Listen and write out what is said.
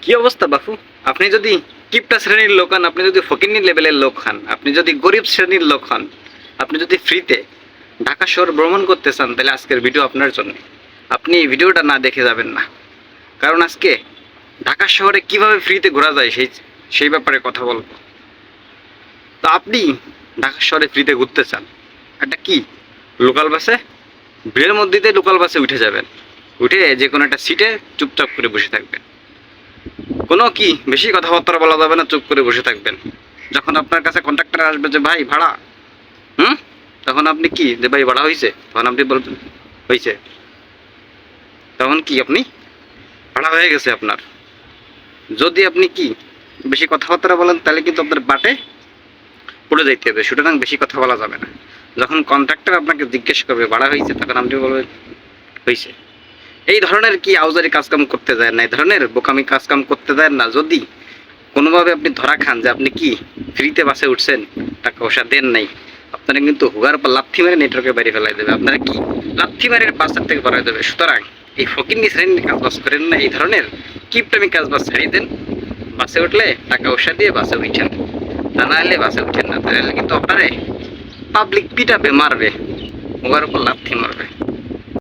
কি অবস্থা বাপু? আপনি যদি কিপটা শ্রেণীর লোক হন, আপনি যদি ফকিন্নি লেভেলের লোক হন, আপনি যদি গরিব শ্রেণীর লোক হন, আপনি যদি ফ্রিতে ঢাকা শহর ভ্রমণ করতে চান, তাহলে আজকের ভিডিও আপনার জন্য। আপনি এই ভিডিওটা না দেখে যাবেন না, কারণ আজকে ঢাকা শহরে কিভাবে ফ্রিতে ঘোরা যায় সেই সেই ব্যাপারে কথা বলবো। তো আপনি ঢাকা শহরে ফ্রিতে ঘুরতে চান, একটা কি লোকাল বাসে, ভিড়ের মধ্যে লোকাল বাসে উঠে যাবেন, উঠে যে কোনো একটা সিটে চুপচাপ করে বসে থাকবেন। কোনো কি বেশি কথাবার্তা বলা যাবে না, চুপ করে বসে থাকবেন। যখন আপনার কাছে কন্ট্রাক্টর আসবে যে ভাই ভাড়া, তখন আপনি কি যে ভাই ভাড়া হয়েছে, তখন আপনি বলবেন হয়েছে। তখন কি আপনি ভাড়া হয়ে গেছে আপনার। যদি আপনি কি বেশি কথাবার্তা বলেন, তাহলে কিন্তু আপনার বাটে পড়ে যাইতে হবে। সুতরাং বেশি কথা বলা যাবে না। যখন কন্ট্রাক্টর আপনাকে জিজ্ঞেস করবে ভাড়া হয়েছে, তখন আপনি বলবেন হয়েছে। এই ধরনের কি আউজারি কাজকাম করতে যায় না, এই ধরনের বোকামি কাজকাম করতে যায় না। যদি কোনোভাবে আপনি ধরা খান যে আপনি কি ফ্রিতে বাসে উঠছেন, টাকা পয়সা দেন নাই, আপনারা কিন্তু হুগার পর লাথি মেরে নেটওয়ার্কে বাইরে ফেলাই দেবে, আপনারা কি লাথি মেরে বাসের থেকে বাড়াই দেবে। সুতরাং এই ফকিন্নি শ্রেণীর কাজ বাস করেন না, এই ধরনের কিপটামি কাজ বাস ছাড়িয়ে দেন। বাসে উঠলে টাকা পয়সা দিয়ে বাসে উঠছেন, তা না হলে বাসে উঠছেন না, তাহলে কিন্তু আপনারে পাবলিক পিটাবে, মারবে, হুগার উপর লাথি মারবে।